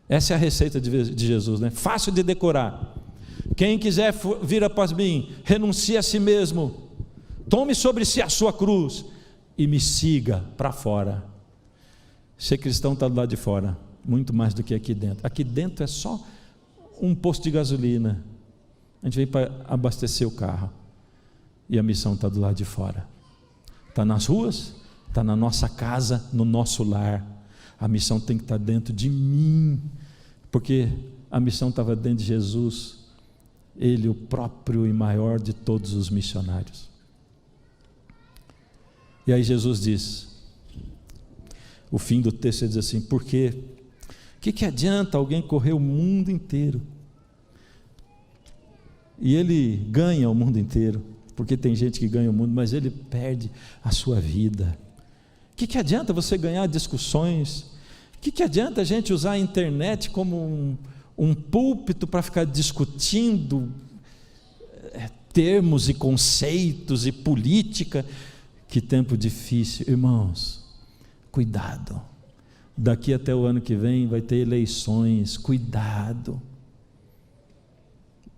A: Essa é a receita de Jesus, né? Fácil de decorar. Quem quiser vir após mim, renuncie a si mesmo, tome sobre si a sua cruz e me siga para fora. Ser cristão está do lado de fora, muito mais do que aqui dentro. Aqui dentro é só um posto de gasolina, a gente vem para abastecer o carro, e a missão está do lado de fora, está nas ruas, está na nossa casa, no nosso lar. A missão tem que estar dentro de mim, porque a missão estava dentro de Jesus, Ele o próprio e maior de todos os missionários. E aí Jesus diz, o fim do texto diz assim: porque o que adianta alguém correr o mundo inteiro e ele ganha o mundo inteiro, porque tem gente que ganha o mundo, mas ele perde a sua vida? O que adianta você ganhar discussões? O que adianta a gente usar a internet como um púlpito para ficar discutindo termos e conceitos e política? Que tempo difícil, irmãos. Cuidado, daqui até o ano que vem vai ter eleições, cuidado.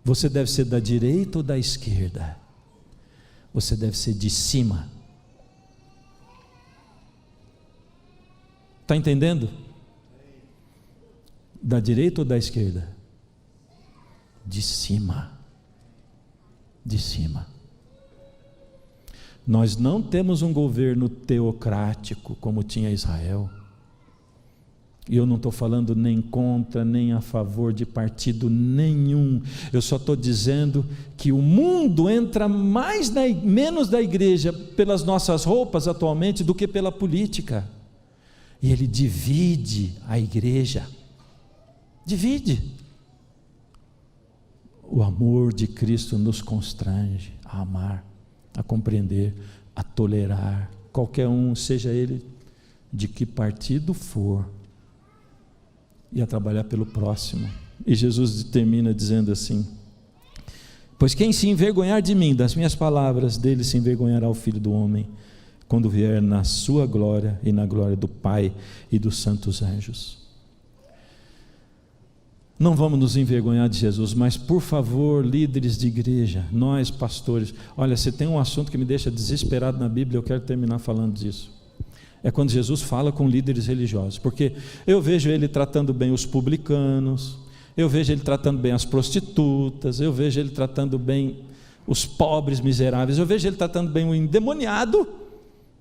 A: Você deve ser da direita ou da esquerda? Você deve ser de cima. Está entendendo? Da direita ou da esquerda? De cima. De cima. Nós não temos um governo teocrático como tinha Israel. E eu não estou falando nem contra, nem a favor de partido nenhum. Eu só estou dizendo que o mundo entra menos na igreja pelas nossas roupas atualmente do que pela política. E ele divide a igreja. Divide. O amor de Cristo nos constrange a amar, a compreender, a tolerar qualquer um, seja ele de que partido for, e a trabalhar pelo próximo. E Jesus termina dizendo assim: pois quem se envergonhar de mim, das minhas palavras, dele se envergonhará o Filho do Homem, quando vier na sua glória e na glória do Pai e dos santos anjos. Não vamos nos envergonhar de Jesus, mas por favor, líderes de igreja, nós pastores, olha, se tem um assunto que me deixa desesperado na Bíblia, eu quero terminar falando disso. É quando Jesus fala com líderes religiosos, porque eu vejo ele tratando bem os publicanos, eu vejo ele tratando bem as prostitutas, eu vejo ele tratando bem os pobres miseráveis, eu vejo ele tratando bem o endemoniado,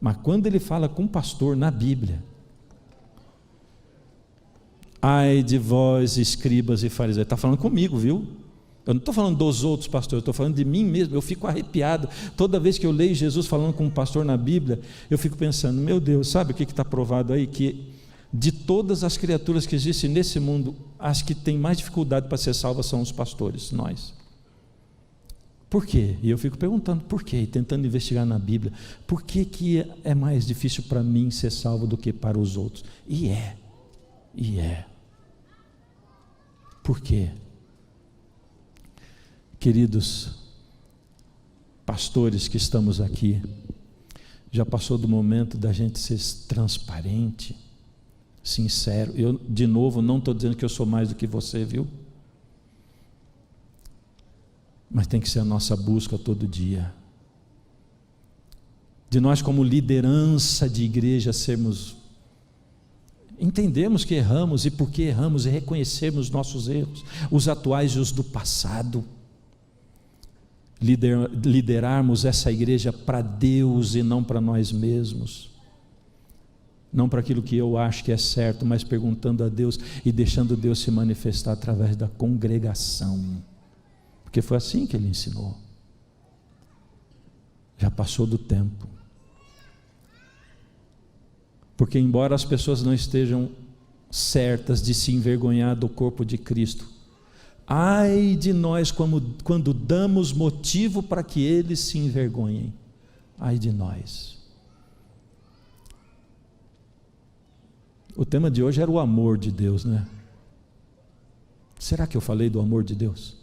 A: mas quando ele fala com um pastor na Bíblia, ai de vós, escribas e fariseus, está falando comigo, viu? Eu não estou falando dos outros pastores, eu estou falando de mim mesmo. Eu fico arrepiado toda vez que eu leio Jesus falando com um pastor na Bíblia. Eu fico pensando, meu Deus, sabe o que está provado aí? Que de todas as criaturas que existem nesse mundo, as que têm mais dificuldade para ser salvas são os pastores, nós. Por quê? E eu fico perguntando por quê, e tentando investigar na Bíblia, por que é mais difícil para mim ser salvo do que para os outros? E é. Por quê? Queridos pastores que estamos aqui, já passou do momento da gente ser transparente, sincero. Eu, de novo, não estou dizendo que eu sou mais do que você, viu? Mas tem que ser a nossa busca todo dia. De nós, como liderança de igreja, entendermos que erramos e por que erramos, e reconhecermos nossos erros, os atuais e os do passado. Liderarmos essa igreja para Deus e não para nós mesmos, não para aquilo que eu acho que é certo, mas perguntando a Deus e deixando Deus se manifestar através da congregação, porque foi assim que Ele ensinou. Já passou do tempo, porque embora as pessoas não estejam certas de se envergonhar do corpo de Cristo. Ai de nós quando damos motivo para que eles se envergonhem. Ai de nós. O tema de hoje era o amor de Deus, né? Será que eu falei do amor de Deus?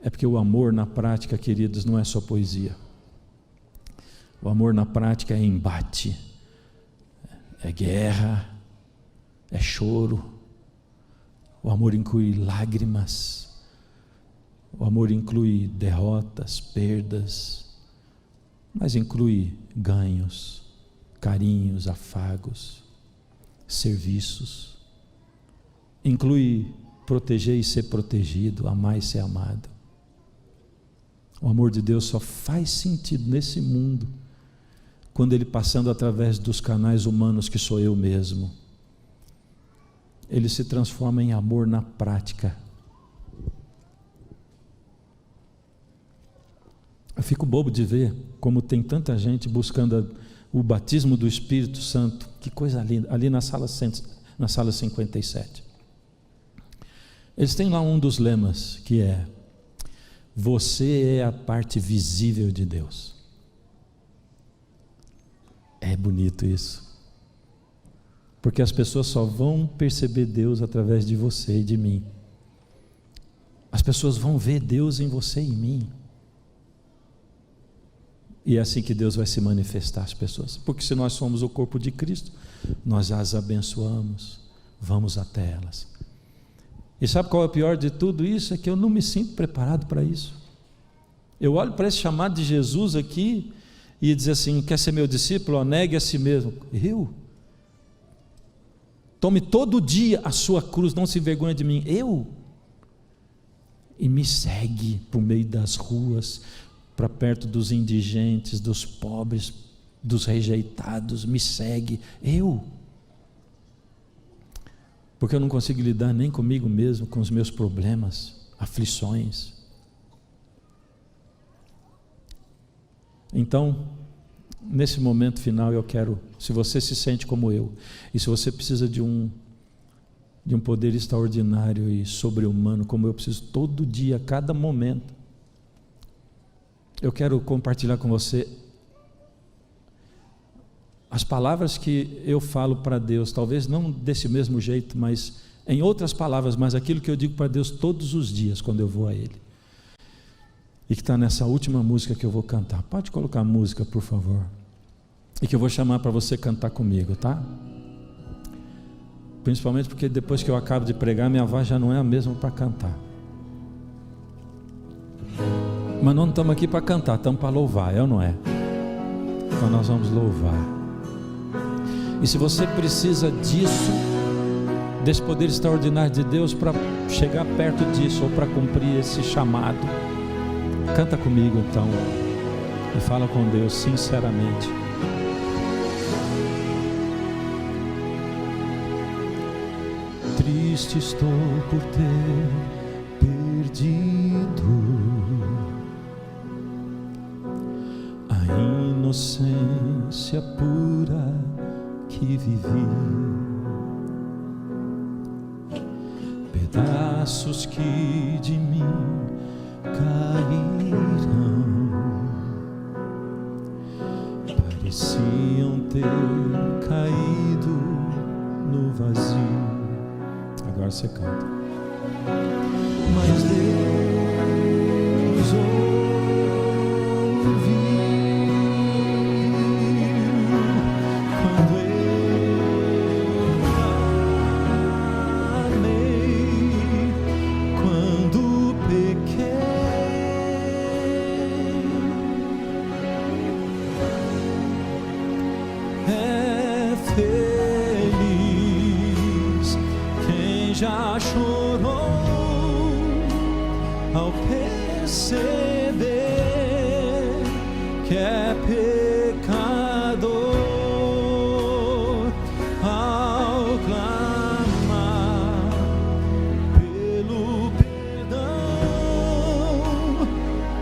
A: É porque o amor na prática, queridos, não é só poesia. O amor na prática é embate, é guerra, é choro. O amor inclui lágrimas, o amor inclui derrotas, perdas, mas inclui ganhos, carinhos, afagos, serviços, inclui proteger e ser protegido, amar e ser amado. O amor de Deus só faz sentido nesse mundo quando ele, passando através dos canais humanos que sou eu mesmo, ele se transforma em amor na prática. Eu fico bobo de ver como tem tanta gente buscando o batismo do Espírito Santo. Que coisa linda, ali na sala 57. Eles têm lá um dos lemas, que é: você é a parte visível de Deus. É bonito isso, porque as pessoas só vão perceber Deus através de você e de mim. As pessoas vão ver Deus em você e em mim, e é assim que Deus vai se manifestar às pessoas, porque se nós somos o corpo de Cristo, nós as abençoamos, vamos até elas. E sabe qual é o pior de tudo isso? É que eu não me sinto preparado para isso. Eu olho para esse chamado de Jesus aqui e diz assim: quer ser meu discípulo? Negue a si mesmo. Eu? Tome todo dia a sua cruz, não se envergonhe de mim. Eu? E me segue por meio das ruas, para perto dos indigentes, dos pobres, dos rejeitados. Me segue. Eu? Porque eu não consigo lidar nem comigo mesmo, com os meus problemas, aflições. Então, nesse momento final, eu quero, se você se sente como eu, e se você precisa de um poder extraordinário e sobre-humano, como eu preciso todo dia, a cada momento, eu quero compartilhar com você as palavras que eu falo para Deus, talvez não desse mesmo jeito, mas em outras palavras, mas aquilo que eu digo para Deus todos os dias quando eu vou a Ele, e que está nessa última música que eu vou cantar. Pode colocar a música, por favor, e que eu vou chamar para você cantar comigo, tá? Principalmente porque depois que eu acabo de pregar, minha voz já não é a mesma para cantar. Mas não estamos aqui para cantar, estamos para louvar, é ou não é? Então nós vamos louvar. E se você precisa disso, desse poder extraordinário de Deus para chegar perto disso, ou para cumprir esse chamado, canta comigo então, e fala com Deus sinceramente. Triste estou por ter perdido a inocência pura que vivi, pedaços que de mim caíram, pareciam ter caído no vazio. Agora você canta. Mas Deus ouviu quando eu amei, quando pequei. É feliz quem já chorou ao perceber que é pecador, ao clamar pelo perdão,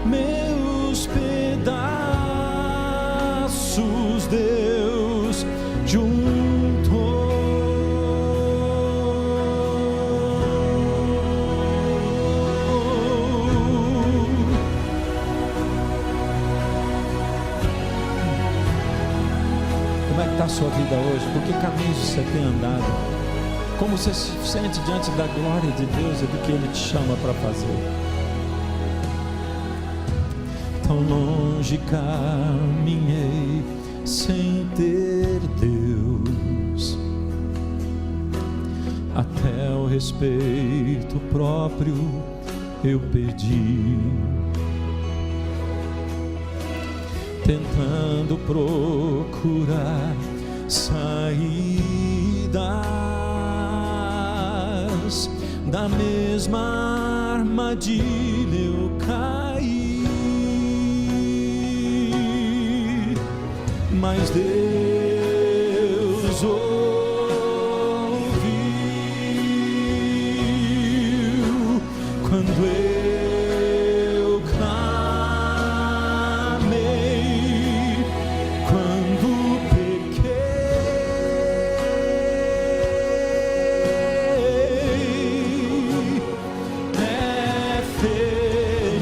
A: meus pedaços Deus juntou. sua vida hoje? Por que caminhos você tem andado? Como você se sente diante da glória de Deus e do que Ele te chama para fazer? Tão longe caminhei sem ter Deus, até o respeito próprio eu perdi, tentando procurar saídas, da mesma armadilha eu caí, mas Deus ouviu quando eu clamei, quando pequei. É feliz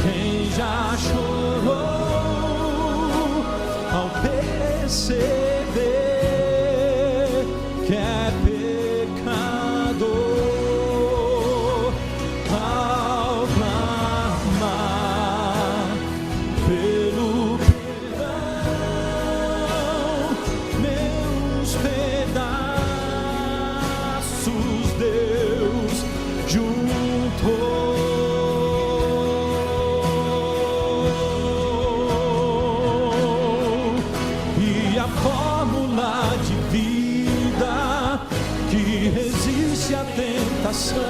A: quem já chorou ao perceber que é pecador, ao clamar pelo perdão, meus pedaços Deus juntou. E a fórmula de vida que resiste à tentação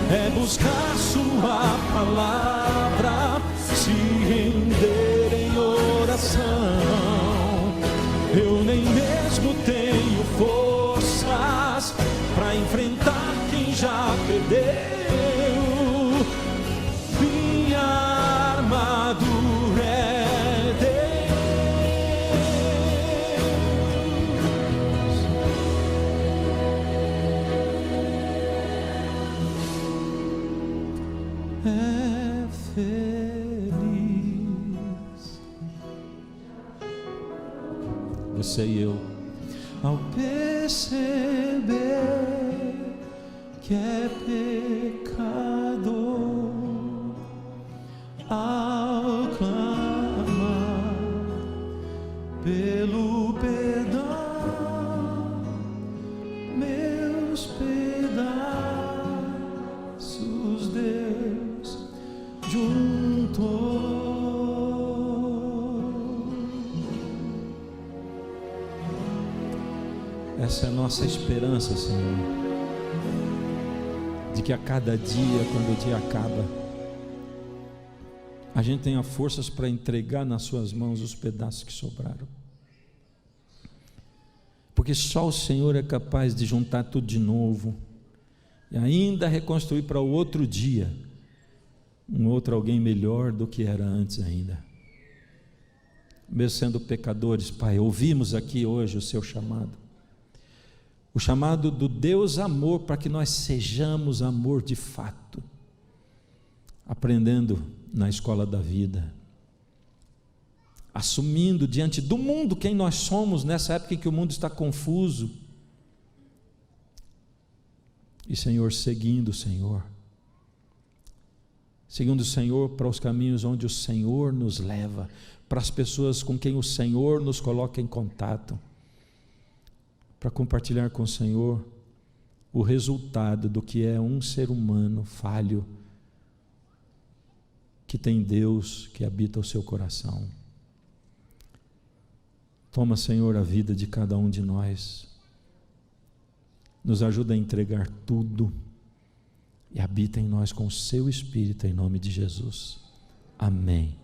A: é buscar sua palavra, se render em oração. Eu nem mesmo tenho forças para enfrentar quem já perdeu. Minha armadura é Deus. É feliz você e eu ao perceber que é pecador, ao clamar pelo perdão, meus pedaços Deus juntou. Essa é a nossa esperança, Senhor, de que a cada dia, quando o dia acaba, a gente tenha forças para entregar nas suas mãos os pedaços que sobraram, porque só o Senhor é capaz de juntar tudo de novo e ainda reconstruir para o outro dia um outro alguém melhor do que era antes ainda. Mesmo sendo pecadores, Pai, ouvimos aqui hoje o seu chamado, o chamado do Deus amor, para que nós sejamos amor de fato, aprendendo na escola da vida, assumindo diante do mundo quem nós somos nessa época em que o mundo está confuso, e Senhor, seguindo o Senhor para os caminhos onde o Senhor nos leva, para as pessoas com quem o Senhor nos coloca em contato, para compartilhar com o Senhor o resultado do que é um ser humano falho, que tem Deus que habita o seu coração. Toma, Senhor, a vida de cada um de nós, nos ajuda a entregar tudo e habita em nós com o seu Espírito, em nome de Jesus. Amém.